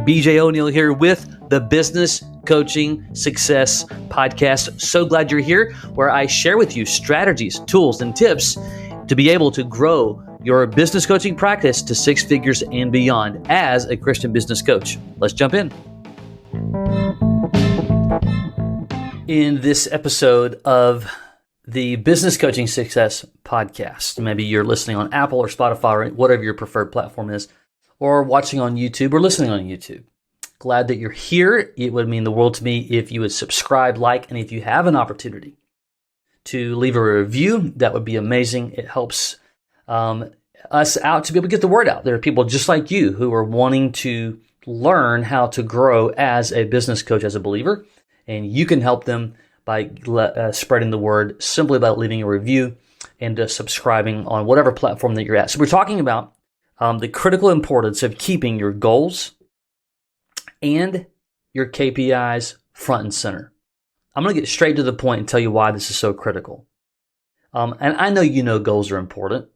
BJ O'Neill here with the Business Coaching Success Podcast. So glad you're here, where I share with you strategies, tools, and tips to be able to grow your business coaching practice to six figures and beyond as a Christian business coach. Let's jump in. In this episode of the Business Coaching Success Podcast, maybe you're listening on Apple or Spotify or whatever your preferred platform is, or watching on YouTube or listening on YouTube. Glad that you're here. It would mean the world to me if you would subscribe, like, and if you have an opportunity to leave a review, that would be amazing. It helps us out to be able to get the word out. There are people just like you who are wanting to learn how to grow as a business coach, as a believer, and you can help them by spreading the word simply by leaving a review and subscribing on whatever platform that you're at. So we're talking about the critical importance of keeping your goals and your KPIs front and center. I'm going to get straight to the point and tell you why this is so critical. And I know you know goals are important.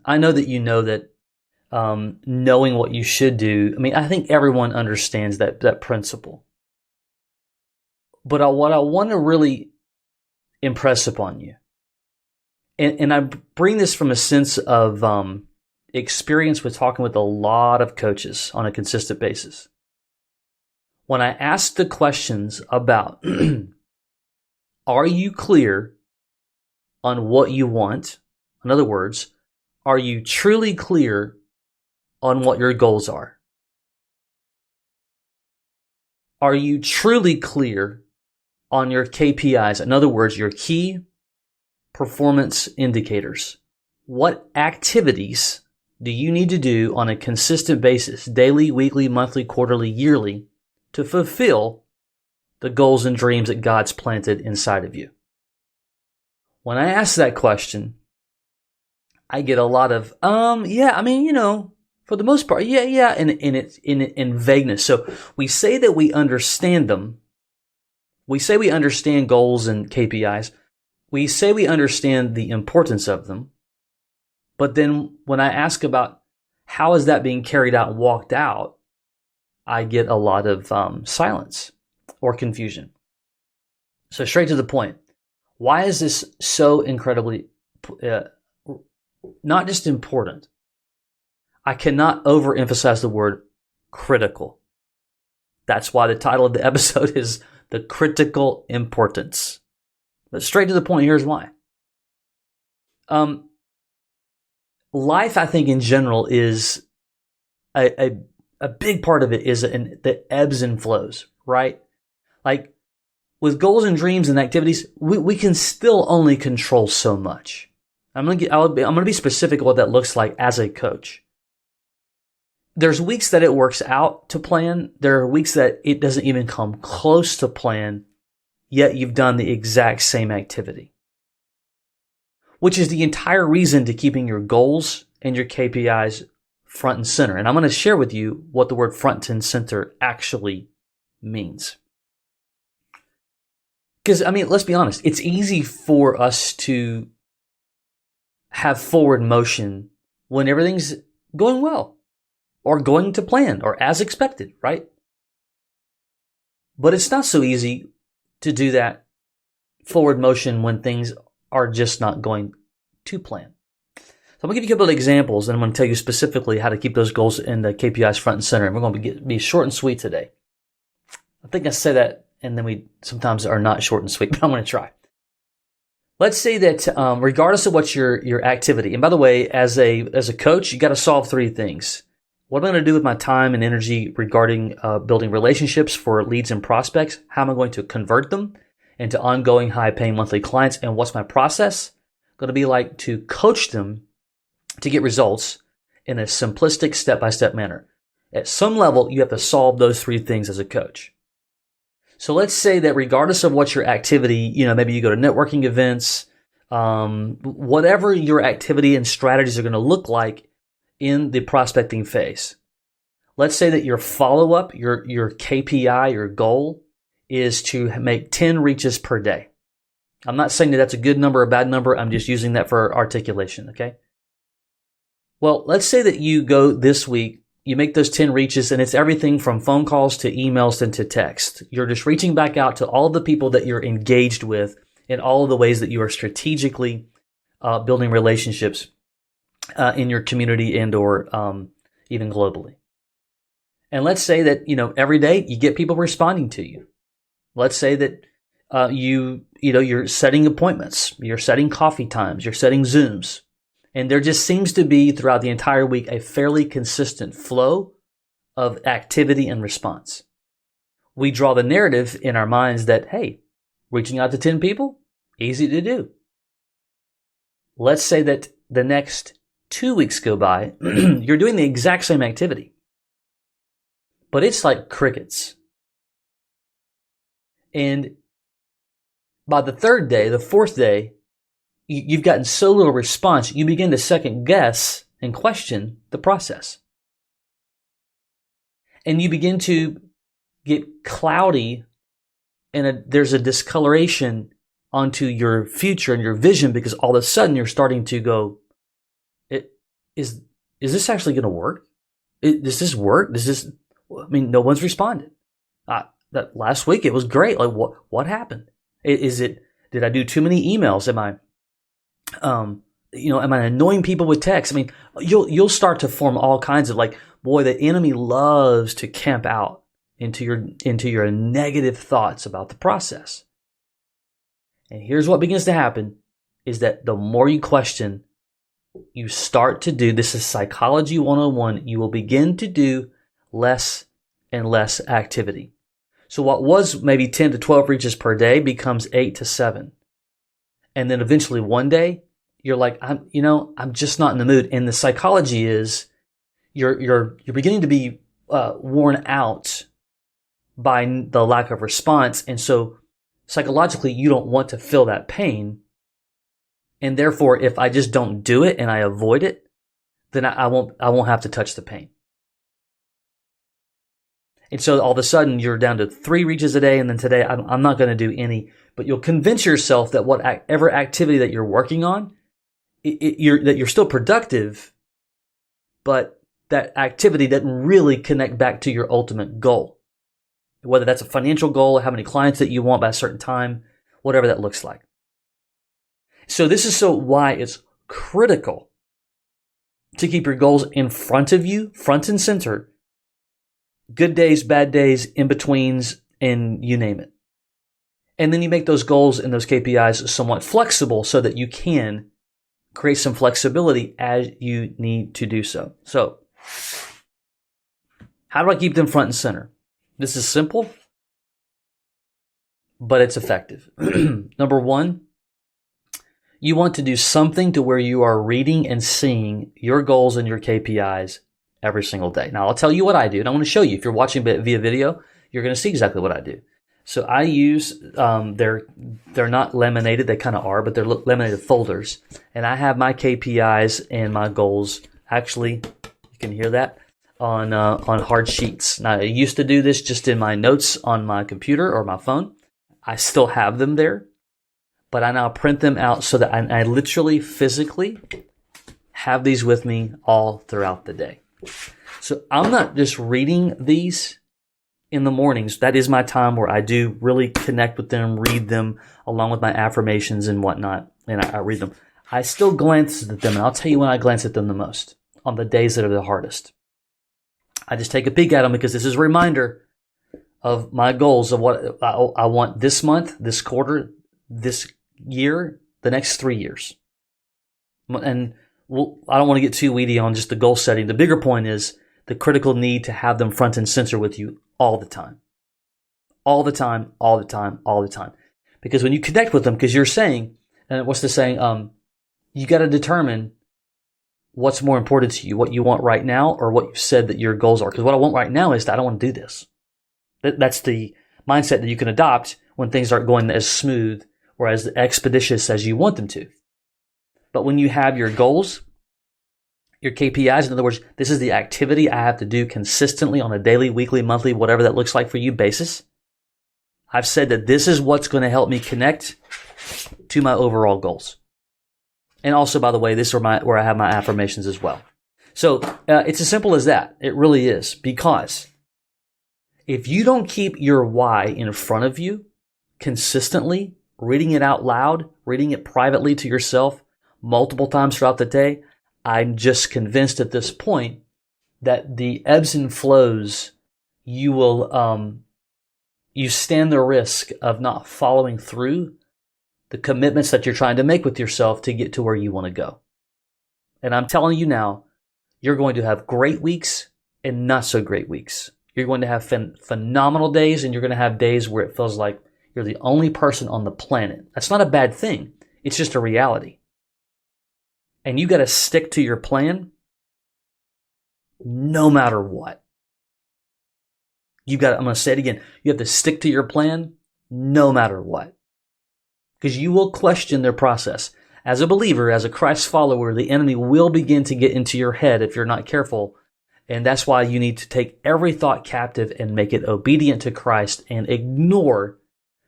I know that you know that knowing what you should do, I think everyone understands that principle. But what I want to really impress upon you, and I bring this from a sense of experience with talking with a lot of coaches on a consistent basis. When I ask the questions about, are you clear on what you want? In other words, are you truly clear on what your goals are? Are you truly clear on your KPIs? In other words, your key performance indicators. What activities do you need to do on a consistent basis, daily, weekly, monthly, quarterly, yearly, to fulfill the goals and dreams that God's planted inside of you? When I ask that question, I get a lot of, for the most part, in vagueness. So we say that we understand them. We say we understand goals and KPIs. We say we understand the importance of them. But then when I ask about how is that being carried out and walked out, I get a lot of silence or confusion. So straight to the point. Why is this so incredibly, not just important? I cannot overemphasize the word critical. That's why the title of the episode is The Critical Importance. But straight to the point, here's why. Life, I think, in general, is a big part of it is the ebbs and flows, right? Like with goals and dreams and activities, we can still only control so much. I'm gonna be specific what that looks like as a coach. There's weeks that it works out to plan. There are weeks that it doesn't even come close to plan, yet you've done the exact same activity. Which is the entire reason to keeping your goals and your KPIs front and center. And I'm going to share with you what the word front and center actually means. Because, let's be honest, it's easy for us to have forward motion when everything's going well or going to plan or as expected, right? But it's not so easy to do that forward motion when things are just not going to plan. So I'm going to give you a couple of examples, and I'm going to tell you specifically how to keep those goals and the KPIs front and center. And we're going to be short and sweet today. I think I say that, and then we sometimes are not short and sweet, but I'm going to try. Let's say that regardless of what your activity, and by the way, as a coach, you got to solve three things. What am I going to do with my time and energy regarding building relationships for leads and prospects? How am I going to convert them into ongoing high-paying monthly clients? And what's my process going to be like to coach them to get results in a simplistic step-by-step manner? At some level, you have to solve those three things as a coach. So let's say that regardless of what your activity, maybe you go to networking events, whatever your activity and strategies are going to look like in the prospecting phase. Let's say that your follow-up, your KPI, your goal is to make 10 reaches per day. I'm not saying that that's a good number or a bad number. I'm just using that for articulation, okay? Well, let's say that you go this week, you make those 10 reaches, and it's everything from phone calls to emails and to text. You're just reaching back out to all the people that you're engaged with in all of the ways that you are strategically building relationships in your community and or even globally. And let's say that, every day you get people responding to you. Let's say that you're setting appointments, you're setting coffee times, you're setting Zooms. And there just seems to be throughout the entire week a fairly consistent flow of activity and response. We draw the narrative in our minds that, hey, reaching out to 10 people, easy to do. Let's say that the next 2 weeks go by, you're doing the exact same activity, but it's like crickets. And by the third day, the fourth day, you've gotten so little response, you begin to second guess and question the process. And you begin to get cloudy, and there's a discoloration onto your future and your vision, because all of a sudden you're starting to go, is this actually going to work? Does this work? No one's responded. That last week it was great. Like what happened? Did I do too many emails? Am I annoying people with text? You'll start to form all kinds of the enemy loves to camp out into your negative thoughts about the process. And here's what begins to happen is that the more you question, you start to do, this is psychology 101, you will begin to do less and less activity. So what was maybe 10 to 12 reaches per day becomes 8 to 7. And then eventually one day you're like, I'm just not in the mood. And the psychology is you're beginning to be worn out by the lack of response. And so psychologically you don't want to feel that pain. And therefore, if I just don't do it and I avoid it, then I won't have to touch the pain. And so all of a sudden you're down to 3 reaches a day, and then today I'm not going to do any. But you'll convince yourself that whatever activity that you're working on, that you're still productive, but that activity doesn't really connect back to your ultimate goal. Whether that's a financial goal, how many clients that you want by a certain time, whatever that looks like. So this is why it's critical to keep your goals in front of you, front and center. Good days, bad days, in-betweens, and you name it. And then you make those goals and those KPIs somewhat flexible so that you can create some flexibility as you need to do so. So, how do I keep them front and center? This is simple, but it's effective. Number 1, you want to do something to where you are reading and seeing your goals and your KPIs every single day. Now, I'll tell you what I do, and I want to show you. If you're watching via video, you're going to see exactly what I do. So I use, they're not laminated, they kind of are, but they're laminated folders. And I have my KPIs and my goals, actually, you can hear that, on hard sheets. Now, I used to do this just in my notes on my computer or my phone. I still have them there, but I now print them out so that I literally, physically have these with me all throughout the day. So I'm not just reading these in the mornings. That is my time where I do really connect with them, read them, along with my affirmations and whatnot, and I read them. I still glance at them, and I'll tell you when I glance at them the most, on the days that are the hardest. I just take a peek at them because this is a reminder of my goals of what I want this month, this quarter, this year, the next 3 years. And I don't want to get too weedy on just the goal setting. The bigger point is the critical need to have them front and center with you all the time. All the time, all the time, all the time. Because when you connect with them, because you're saying, and what's the saying? You got to determine what's more important to you, what you want right now or what you've said that your goals are. Because what I want right now is that I don't want to do this. That's the mindset that you can adopt when things aren't going as smooth or as expeditious as you want them to. But when you have your goals, your KPIs, in other words, this is the activity I have to do consistently on a daily, weekly, monthly, whatever that looks like for you basis. I've said that this is what's going to help me connect to my overall goals. And also, by the way, this is where I have my affirmations as well. So it's as simple as that. It really is. Because if you don't keep your why in front of you consistently, reading it out loud, reading it privately to yourself multiple times throughout the day, I'm just convinced at this point that the ebbs and flows, you stand the risk of not following through the commitments that you're trying to make with yourself to get to where you want to go. And I'm telling you now, you're going to have great weeks and not so great weeks. You're going to have phenomenal days, and you're going to have days where it feels like you're the only person on the planet. That's not a bad thing. It's just a reality. And you got to stick to your plan no matter what. I'm going to say it again. You have to stick to your plan no matter what. Because you will question their process. As a believer, as a Christ follower, the enemy will begin to get into your head if you're not careful. And that's why you need to take every thought captive and make it obedient to Christ and ignore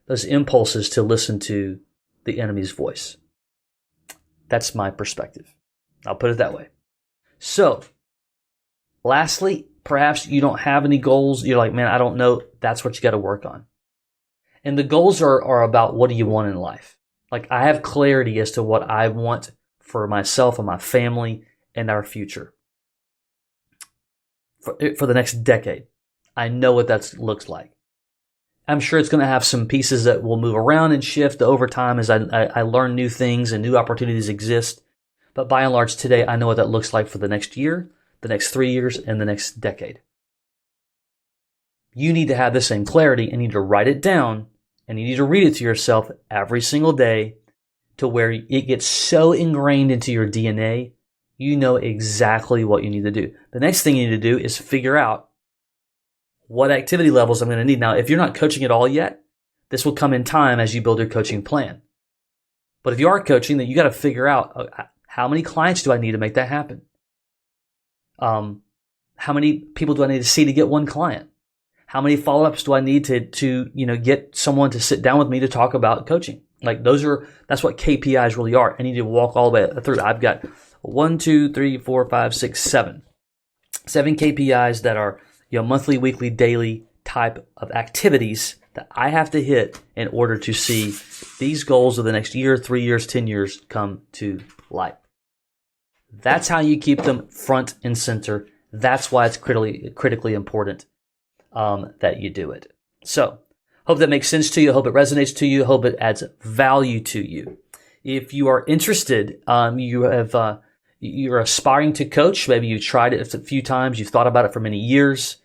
those impulses to listen to the enemy's voice. That's my perspective. I'll put it that way. So, lastly, perhaps you don't have any goals. You're like, man, I don't know. That's what you got to work on. And the goals are about what do you want in life. Like, I have clarity as to what I want for myself and my family and our future. For the next decade. I know what that looks like. I'm sure it's going to have some pieces that will move around and shift over time as I learn new things and new opportunities exist. But by and large, today, I know what that looks like for the next year, the next 3 years, and the next decade. You need to have the same clarity and need to write it down, and you need to read it to yourself every single day to where it gets so ingrained into your DNA, you know exactly what you need to do. The next thing you need to do is figure out what activity levels I'm going to need. Now, if you're not coaching at all yet, this will come in time as you build your coaching plan. But if you are coaching, then you got to figure out how many clients do I need to make that happen? How many people do I need to see to get one client? How many follow-ups do I need to get someone to sit down with me to talk about coaching? Like that's what KPIs really are. I need to walk all the way through. I've got 1, 2, 3, 4, 5, 6, 7. 7 KPIs that are monthly, weekly, daily type of activities that I have to hit in order to see these goals of the next year, 3 years, 10 years come to light. That's how you keep them front and center. That's why it's critically important that you do it. So, hope that makes sense to you. Hope it resonates to you. Hope it adds value to you. If you are interested, you're aspiring to coach. Maybe you tried it a few times. You've thought about it for many years.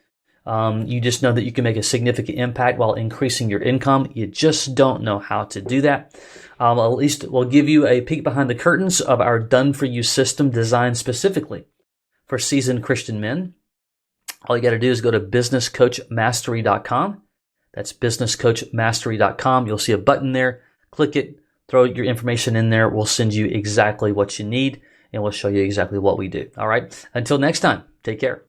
You just know that you can make a significant impact while increasing your income. You just don't know how to do that. At least we'll give you a peek behind the curtains of our done-for-you system designed specifically for seasoned Christian men. All you got to do is go to businesscoachmastery.com. That's businesscoachmastery.com. You'll see a button there. Click it. Throw your information in there. We'll send you exactly what you need, and we'll show you exactly what we do. All right. Until next time, take care.